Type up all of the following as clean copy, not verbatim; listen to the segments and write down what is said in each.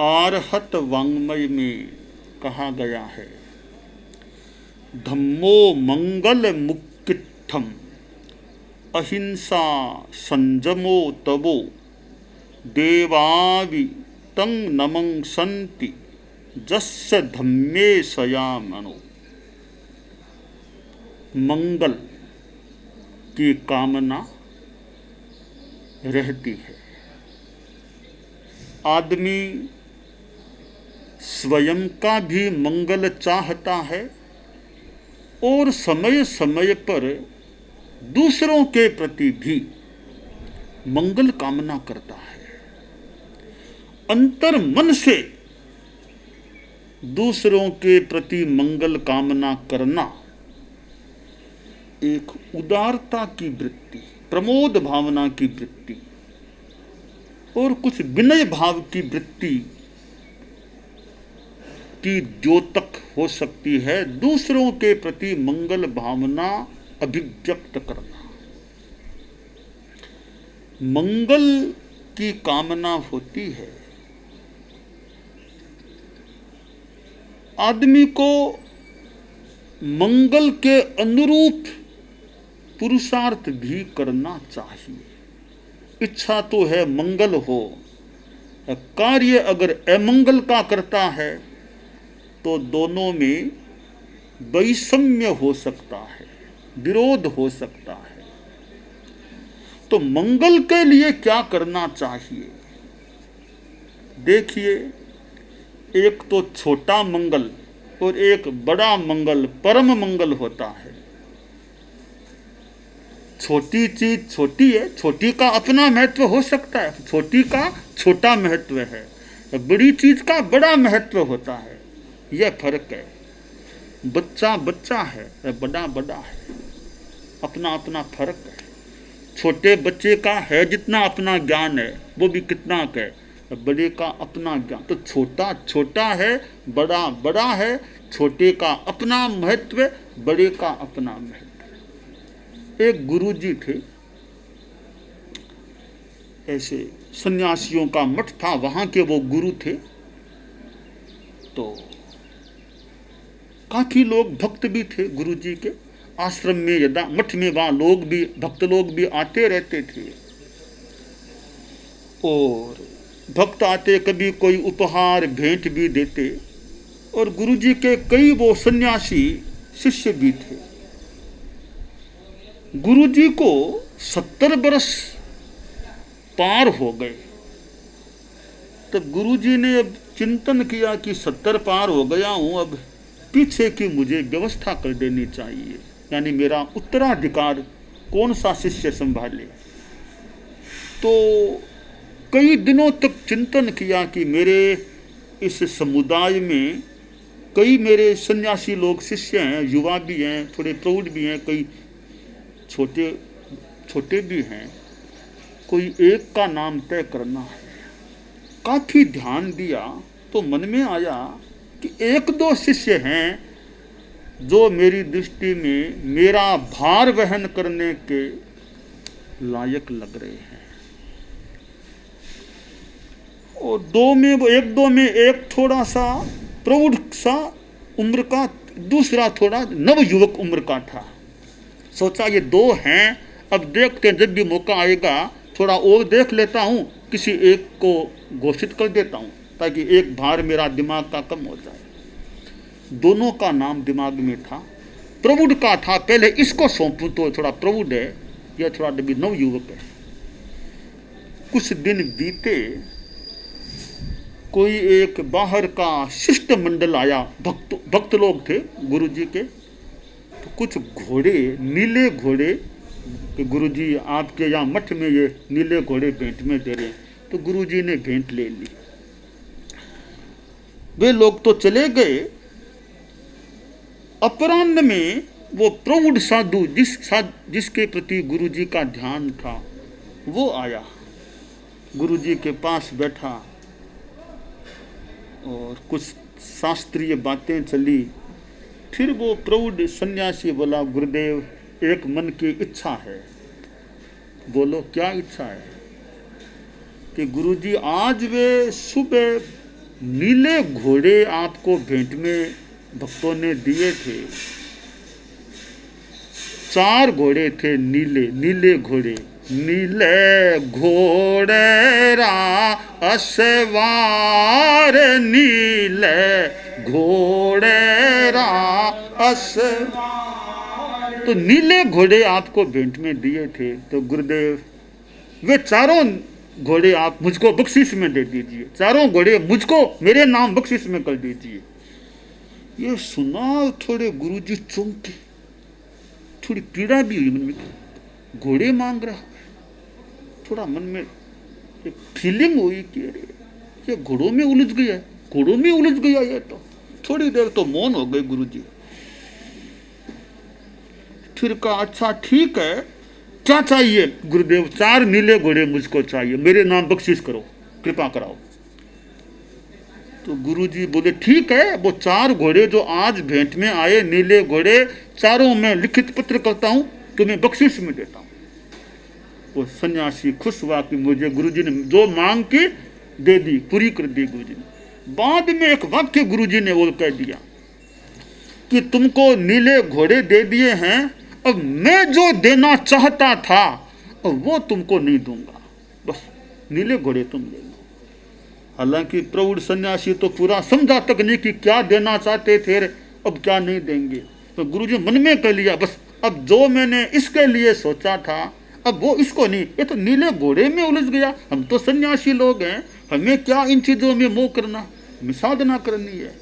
आरहत वाङ्मय में कहा गया है, धम्मो मंगल मुक्तित्थम अहिंसा संजमो तबो देवावि तं नमंसन्ति जस्य धम्मे सयामनो। मंगल की कामना रहती है। आदमी स्वयं का भी मंगल चाहता है और समय समय पर दूसरों के प्रति भी मंगल कामना करता है। अंतर मन से दूसरों के प्रति मंगल कामना करना एक उदारता की वृत्ति, प्रमोद भावना की वृत्ति और कुछ विनय भाव की वृत्ति की द्योतक हो सकती है। दूसरों के प्रति मंगल भावना अभिव्यक्त करना, मंगल की कामना होती है। आदमी को मंगल के अनुरूप पुरुषार्थ भी करना चाहिए। इच्छा तो है मंगल हो, कार्य अगर अमंगल का करता है तो दोनों में वैषम्य हो सकता है, विरोध हो सकता है। तो मंगल के लिए क्या करना चाहिए? देखिए, एक तो छोटा मंगल और एक बड़ा मंगल, परम मंगल होता है। छोटी चीज छोटी है, छोटी का अपना महत्व हो सकता है, छोटी का छोटा महत्व है, बड़ी चीज का बड़ा महत्व होता है। यह फर्क है। बच्चा बच्चा है, बड़ा बड़ा है, अपना अपना फर्क है। छोटे बच्चे का है जितना अपना ज्ञान है, वो भी कितना का है, बड़े का अपना ज्ञान। तो छोटा छोटा है, बड़ा बड़ा है। छोटे का अपना महत्व, बड़े का अपना महत्व। एक गुरुजी थे, ऐसे सन्यासियों का मठ था, वहां के वो गुरु थे। तो काफी लोग भक्त भी थे गुरुजी के आश्रम में, यदा मठ में, वहां लोग भी, भक्त लोग भी आते रहते थे। और भक्त आते, कभी कोई उपहार भेंट भी देते। और गुरुजी के कई वो सन्यासी शिष्य भी थे। गुरुजी को 70 बरस पार हो गए। तब गुरुजी ने अब चिंतन किया कि 70 पार हो गया हूं, अब पीछे की मुझे व्यवस्था कर देनी चाहिए, यानी मेरा उत्तराधिकार कौन सा शिष्य संभाले। तो कई दिनों तक चिंतन किया कि मेरे इस समुदाय में कई मेरे सन्यासी लोग शिष्य हैं, युवा भी हैं, थोड़े प्रौढ़ भी हैं, कई छोटे छोटे भी हैं, कोई एक का नाम तय करना है। काफी ध्यान दिया तो मन में आया कि एक दो शिष्य हैं जो मेरी दृष्टि में मेरा भार वहन करने के लायक लग रहे हैं। और एक दो में एक थोड़ा सा प्रौढ़ सा उम्र का, दूसरा थोड़ा नवयुवक उम्र का था। सोचा ये दो हैं, अब देखते हैं, जब भी मौका आएगा थोड़ा और देख लेता हूँ, किसी एक को घोषित कर देता हूँ ताकि एक भार मेरा दिमाग का कम हो जाए। दोनों का नाम दिमाग में था। प्रौढ़ का था, पहले इसको सौंपूं तो थोड़ा प्रौढ़ है, यह थोड़ा भी नवयुवक है। कुछ दिन बीते, कोई एक बाहर का शिष्ट मंडल आया, भक्त लोग थे गुरुजी के। तो कुछ घोड़े, नीले घोड़े, कि गुरुजी आपके यहाँ मठ में ये नीले घोड़े भेंट में दे रहे हैं। तो गुरुजी ने भेंट ले ली। वे लोग तो चले गए। अपराह्न में वो प्रौढ़ साधु जिसके प्रति गुरुजी का ध्यान था, वो आया, गुरुजी के पास बैठा और कुछ शास्त्रीय बातें चली। फिर वो प्रौढ़ सन्यासी बोला, गुरुदेव एक मन की इच्छा है। बोलो क्या इच्छा है? कि गुरुजी आज वे सुबह नीले घोड़े आपको भेंट में भक्तों ने दिए थे। 4 घोड़े थे नीले, नीले घोड़े। नीले घोड़े रा असवार, नीले घोड़े रा असवार। तो नीले घोड़े आपको भेंट में दिए थे, तो गुरुदेव वे 4 घोड़े आप मुझको बख्शिश में दे दीजिए, 4 घोड़े मुझको मेरे नाम बख्शिश में कर दीजिए। ये सुना थोड़े गुरुजी चौंके, थोड़ी पीड़ा भी हुई मन में, घोड़े मांग रहा। थोड़ा मन में एक फीलिंग हुई कि अरे ये घोड़ों में उलझ गया, घोड़ों में उलझ गया ये तो। थोड़ी देर तो मौन हो गए गुरुजी। फिर कहा अच्छा ठीक है, क्या चाहिए गुरुदेव? 4 नीले घोड़े मुझको चाहिए, मेरे नाम बख्शिश करो, कृपा कराओ। तो गुरुजी बोले ठीक है, वो 4 घोड़े जो आज भेंट में आए नीले घोड़े, चारों में लिखित पत्र करता हूं, तुम्हें बख्शिश में देता हूं। वो सन्यासी खुश हुआ कि मुझे गुरुजी ने जो मांग की दे दी, पूरी कर दी गुरुजी ने। बाद में एक वाक्य गुरुजी ने वो कह दिया कि तुमको नीले घोड़े दे दिए हैं, अब मैं जो देना चाहता था अब वो तुमको नहीं दूंगा, बस नीले घोड़े तुम ले लो। हालांकि प्रौढ़ सन्यासी तो पूरा समझा तक नहीं कि क्या देना चाहते थे, अब क्या नहीं देंगे। तो गुरुजी मन में कह लिया बस अब जो मैंने इसके लिए सोचा था अब वो इसको नहीं, ये तो नीले घोड़े में उलझ गया। हम तो सन्यासी लोग हैं, हमें क्या इन चीजों में मोह करना, हमें साधना करनी है।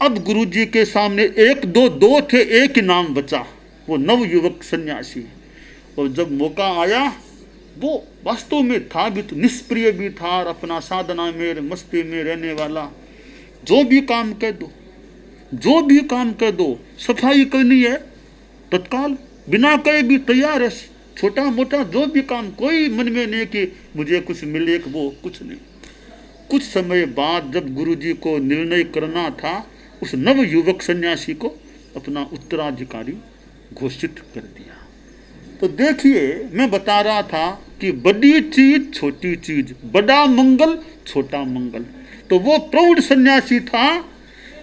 अब गुरुजी के सामने एक दो थे, एक ही नाम बचा, वो नवयुवक सन्यासी। और जब मौका आया वो वास्तव में था भी तो निष्प्रिय भी था, और अपना साधना में मस्ती में रहने वाला। जो भी काम कह दो, जो भी काम कह दो, सफाई करनी है तत्काल बिना कहे भी तैयार है, छोटा मोटा जो भी काम, कोई मन में नहीं कि मुझे कुछ मिले, वो कुछ नहीं। कुछ समय बाद जब गुरुजी को निर्णय करना था, उस नवयुवक सन्यासी को अपना उत्तराधिकारी घोषित कर दिया। तो देखिए मैं बता रहा था कि बड़ी चीज छोटी चीज, बड़ा मंगल छोटा मंगल। तो वो प्रौढ़ सन्यासी था,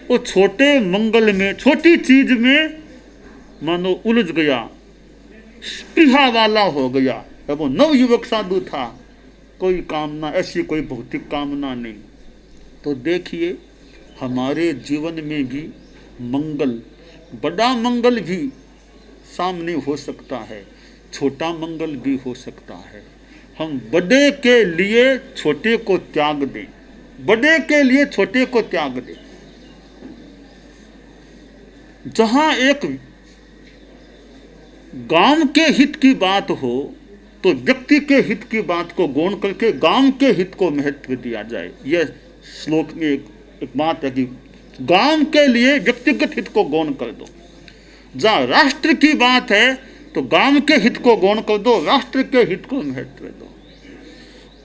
वो छोटे मंगल में, छोटी चीज में मानो उलझ गया, स्पृहा वाला हो गया। अब वो नवयुवक साधु था, कोई कामना ऐसी कोई भौतिक कामना नहीं। तो देखिए हमारे जीवन में भी मंगल, बड़ा मंगल भी सामने हो सकता है, छोटा मंगल भी हो सकता है। हम बड़े के लिए छोटे को त्याग दें, बड़े के लिए छोटे को त्याग दें। जहां एक गांव के हित की बात हो तो व्यक्ति के हित की बात को गौण करके गांव के हित को महत्व दिया जाए। यह श्लोक में एक बात है कि गांव के लिए व्यक्तिगत हित को गौण कर दो। जहां राष्ट्र की बात है तो गांव के हित को गौण कर दो, राष्ट्र के हित को महत्व दो।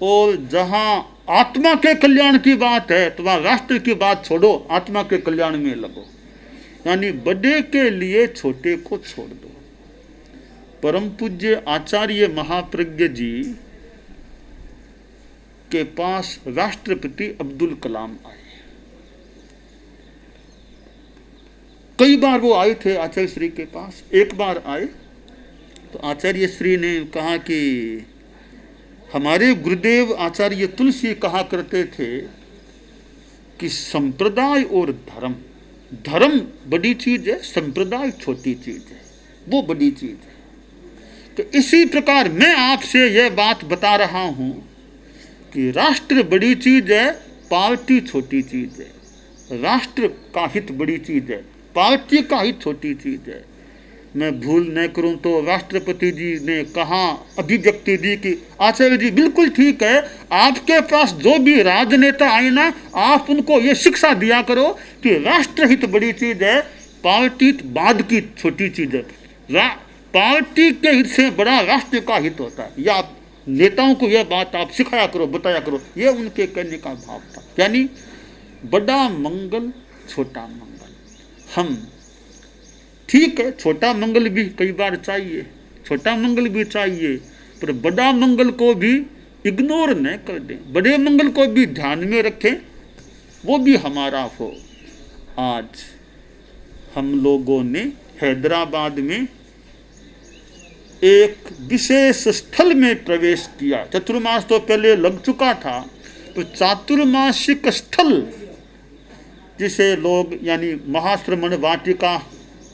और जहां आत्मा के कल्याण की बात है तो वहां राष्ट्र की बात छोड़ो, आत्मा के कल्याण में लगो। यानी बड़े के लिए छोटे को छोड़ दो। परम पूज्य आचार्य महाप्रज्ञ जी के पास राष्ट्रपति अब्दुल कलाम आए। कई बार वो आए थे आचार्य श्री के पास। एक बार आए तो आचार्य श्री ने कहा कि हमारे गुरुदेव आचार्य तुलसी कहा करते थे कि संप्रदाय और धर्म, धर्म बड़ी चीज है, संप्रदाय छोटी चीज है, वो बड़ी चीज है। तो इसी प्रकार मैं आपसे यह बात बता रहा हूं कि राष्ट्र बड़ी चीज है, पार्टी छोटी चीज है। राष्ट्र का हित बड़ी चीज है, पार्टी का हित छोटी चीज है। मैं भूल न करूं तो राष्ट्रपति जी ने कहा, अभिव्यक्ति दी कि आचार्य जी बिल्कुल ठीक है, आपके पास जो भी राजनेता आए ना, आप उनको ये शिक्षा दिया करो कि राष्ट्रहित बड़ी चीज है, पार्टी बाद की छोटी चीज है। पार्टी के हित से बड़ा राष्ट्र का हित होता है। या आप नेताओं को यह बात आप सिखाया करो, बताया करो। यह उनके कहने का भाव था। यानी बड़ा मंगल छोटा मंगल। हम ठीक है, छोटा मंगल भी कई बार चाहिए, छोटा मंगल भी चाहिए, पर बड़ा मंगल को भी इग्नोर न कर दें, बड़े मंगल को भी ध्यान में रखें, वो भी हमारा हो। आज हम लोगों ने हैदराबाद में एक विशेष स्थल में प्रवेश किया। चतुर्मास तो पहले लग चुका था, तो चातुर्मासिक स्थल जिसे लोग यानी महाश्रमण वाटिका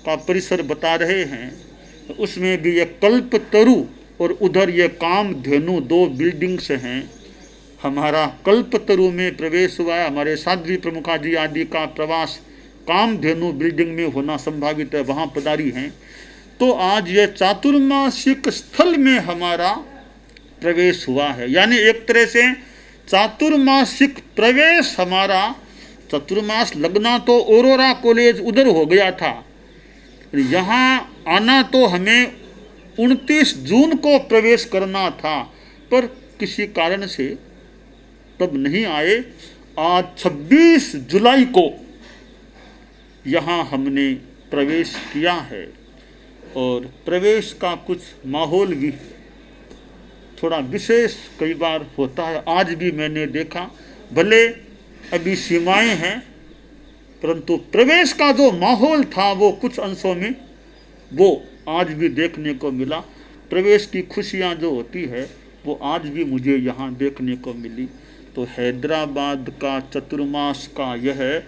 का परिसर बता रहे हैं, तो उसमें भी ये कल्पतरु और उधर ये कामधेनु 2 बिल्डिंग्स हैं। हमारा कल्पतरु में प्रवेश हुआ है, हमारे साध्वी प्रमुखा जी आदि का प्रवास कामधेनु बिल्डिंग में होना संभावित है, वहाँ पधारी हैं। तो आज ये चातुर्मासिक स्थल में हमारा प्रवेश हुआ है, यानी एक तरह से चातुर्मासिक प्रवेश हमारा। चतुर्मास लगना तो औरोरा कॉलेज उधर हो गया था, यहाँ आना तो हमें 29 जून को प्रवेश करना था, पर किसी कारण से तब नहीं आए। आज 26 जुलाई को यहाँ हमने प्रवेश किया है, और प्रवेश का कुछ माहौल भी थोड़ा विशेष कई बार होता है। आज भी मैंने देखा, भले अभी सीमाएं हैं, परंतु प्रवेश का जो माहौल था वो कुछ अंशों में वो आज भी देखने को मिला। प्रवेश की खुशियां जो होती है वो आज भी मुझे यहाँ देखने को मिली। तो हैदराबाद का चतुर्मास का यह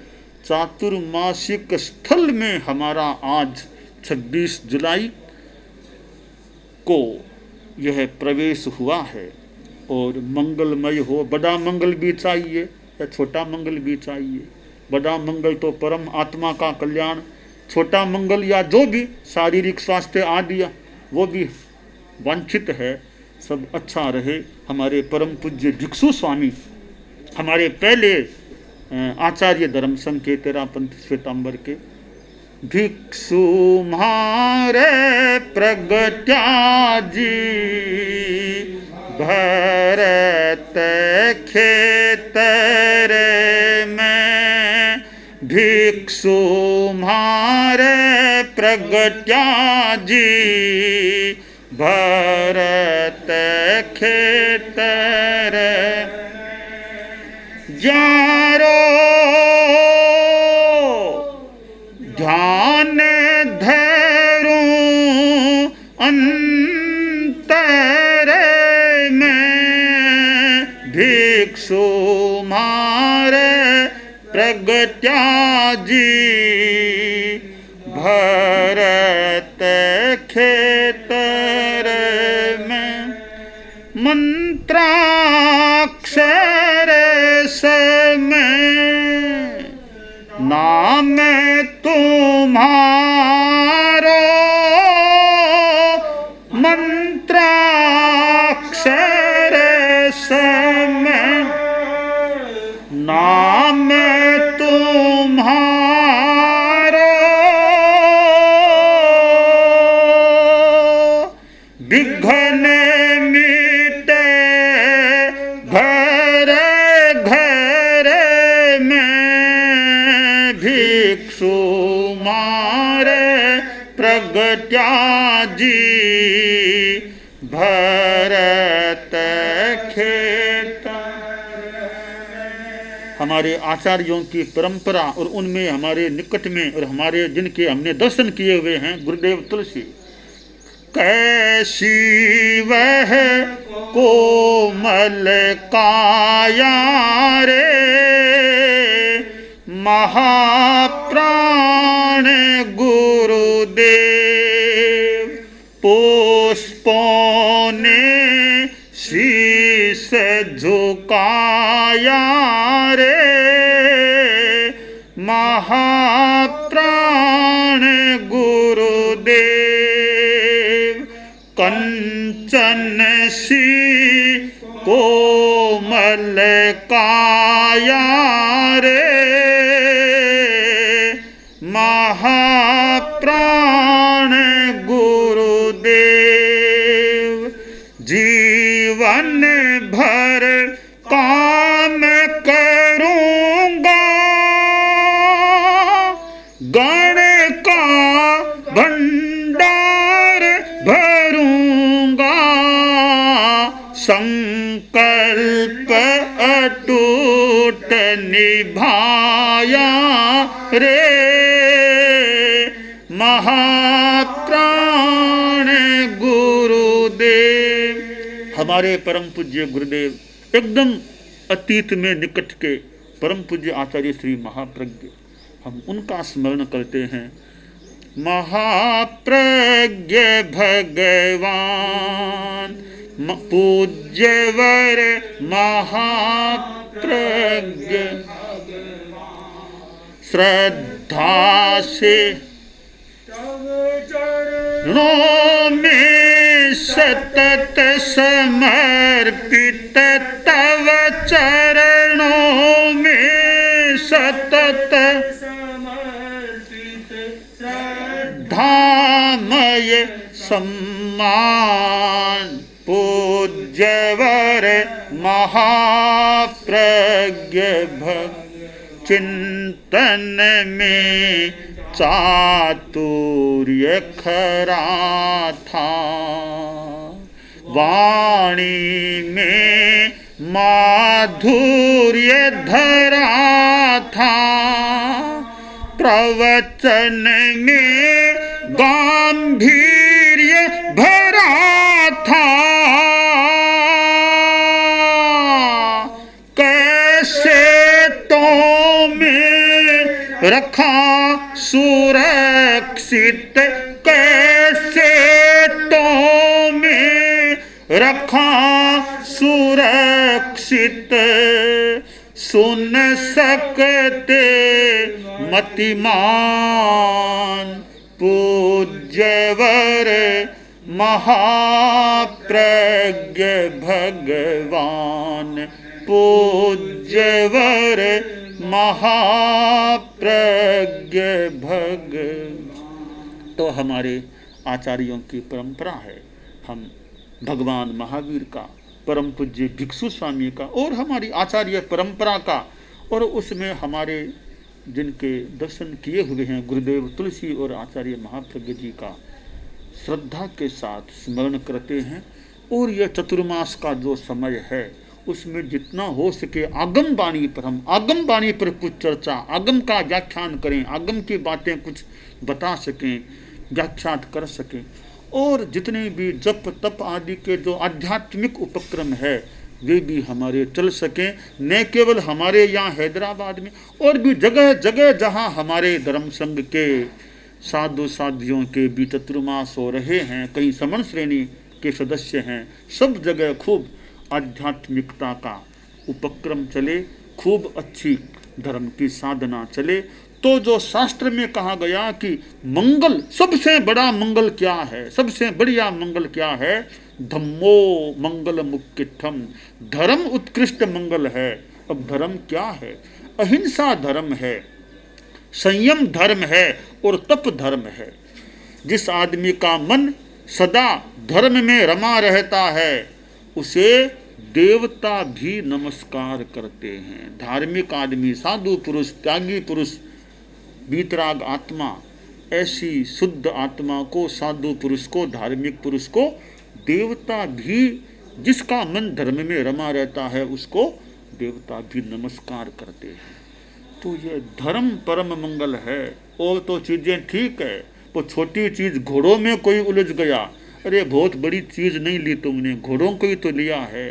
चातुर्मासिक स्थल में हमारा आज 26 जुलाई को यह प्रवेश हुआ है, और मंगलमय हो। बड़ा मंगल भी चाहिए या छोटा मंगल भी चाहिए। बड़ा मंगल तो परम आत्मा का कल्याण, छोटा मंगल या जो भी शारीरिक स्वास्थ्य आदि वो भी वांछित है। सब अच्छा रहे। हमारे परम पूज्य भिक्षु स्वामी, हमारे पहले आचार्य धर्म संघ के तेरापंथ श्वेतांबर के, भिक्षु म्हारे प्रगट्या जी भरत खेतर में, भिक्षु म्हारे प्रगट्या जी भरत खेतर, जारो ध्यान धरूं अंतर में, भिक्षु म्हारे प्रगट्या जी भरत खेतर में, मंत्राक्षर समय नाम तुम्हारो, मंत्राक्षर समय नाम तुम्हारो, विघ्न मिटे घर घर में, भिक्षु म्हारे प्रगट्या जी भरत खेतर। हमारे आचार्यों की परंपरा और उनमें हमारे निकट में और हमारे जिनके हमने दर्शन किए हुए हैं, गुरुदेव तुलसी, कैसी वह कोमल काया रे, महाप्राण गुरुदेव, पुष्पों ने शीश झुकाया रे, महाप्राण गुरुदेव, कंचन सी कोमल काया रे, महाप्राण गुरुदेव, जीवन भर काम करूंगा, गण का भंडार भरूंगा, शंकर छूट निभाया रे महाप्राण गुरुदेव। हमारे परम पूज्य गुरुदेव एकदम अतीत में निकट के परम पूज्य आचार्य श्री महाप्रज्ञ, हम उनका स्मरण करते हैं। महाप्रज्ञ भगवान पूज्यवर महाप्रज्ञ श्रद्धा से चरणों में सतत समर्पित, तव चरणों में सतत धामय सम्मान पूज्यवर महाप्रज्ञ भग चिंतन में चातुर्य खरा था, वाणी में माधुर्य धरा था, प्रवचन में गांभीर्य भरा था। कैसे तो में रखा सुरक्षित, कैसे तो में रखा सुरक्षित, सुन सकते मतिमान पूज्यवर महाप्रज्ञ भगवान, पूज्यवर महाप्रज्ञ भग। तो हमारे आचार्यों की परंपरा है, हम भगवान महावीर का, परम पूज्य भिक्षु स्वामी का और हमारी आचार्य परंपरा का, और उसमें हमारे जिनके दर्शन किए हुए हैं गुरुदेव तुलसी और आचार्य महाप्रज्ञ जी का श्रद्धा के साथ स्मरण करते हैं। और यह चतुर्मास का जो समय है उसमें जितना हो सके आगम वाणी पर, हम आगम वाणी पर कुछ चर्चा, आगम का व्याख्यान करें, आगम की बातें कुछ बता सकें, व्याख्यात कर सकें। और जितने भी जप तप आदि के जो आध्यात्मिक उपक्रम है वे भी हमारे चल सकें, न केवल हमारे यहाँ हैदराबाद में, और भी जगह जगह जहाँ हमारे धर्म संघ के साधु साधियों के भी चतुर्मास हो रहे हैं, कई समन श्रेणी के सदस्य हैं, सब जगह खूब आध्यात्मिकता का उपक्रम चले, खूब अच्छी धर्म की साधना चले। तो जो शास्त्र में कहा गया कि मंगल, सबसे बड़ा मंगल क्या है, सबसे बढ़िया मंगल क्या है, धम्मो मंगल मुख्यम, धर्म उत्कृष्ट मंगल है। अब धर्म क्या है? अहिंसा धर्म है, संयम धर्म है और तप धर्म है। जिस आदमी का मन सदा धर्म में रमा रहता है उसे देवता भी नमस्कार करते हैं। धार्मिक आदमी, साधु पुरुष, त्यागी पुरुष, वीतराग आत्मा, ऐसी शुद्ध आत्मा को, साधु पुरुष को, धार्मिक पुरुष को देवता भी, जिसका मन धर्म में रमा रहता है उसको देवता भी नमस्कार करते हैं। तो ये धर्म परम मंगल है। और तो चीज़ें ठीक है, वो छोटी चीज़, घोड़ों में कोई उलझ गया, अरे बहुत बड़ी चीज़ नहीं ली तुमने, घोड़ों को ही तो लिया है,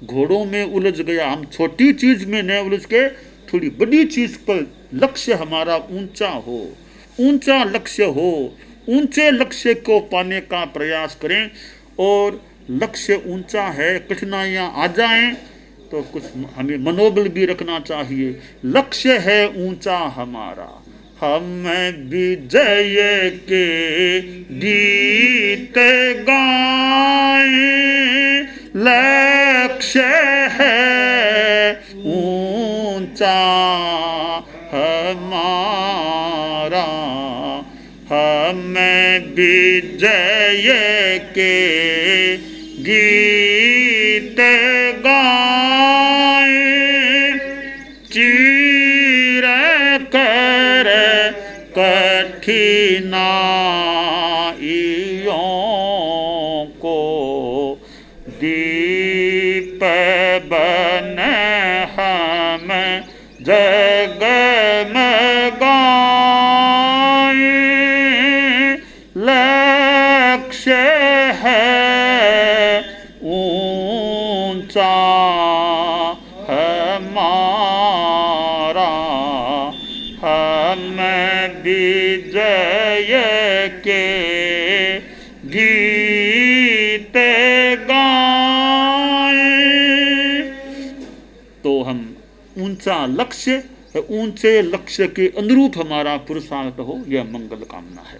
घोड़ों में उलझ गया। हम छोटी चीज़ में न उलझ के थोड़ी बड़ी चीज़ पर लक्ष्य हमारा ऊंचा हो, ऊंचा लक्ष्य हो, ऊंचे लक्ष्य को पाने का प्रयास करें। और लक्ष्य ऊंचा है, कठिनाइयाँ आ जाएं तो कुछ हमें मनोबल भी रखना चाहिए। लक्ष्य है ऊंचा हमारा, हम विजय के गीत गाएं, लक्ष्य है ऊंचा हमारा, हम विजय के गीत गाएं, चीर कर कठिनाइयों को दीप बन जग में गाएं लक्ष्य है ऊंचा हमारा, हम विजय के गीत गाएं। तो हम ऊंचा लक्ष्य, ऊंचे लक्ष्य के अनुरूप हमारा पुरुषार्थ हो, यह मंगल कामना है।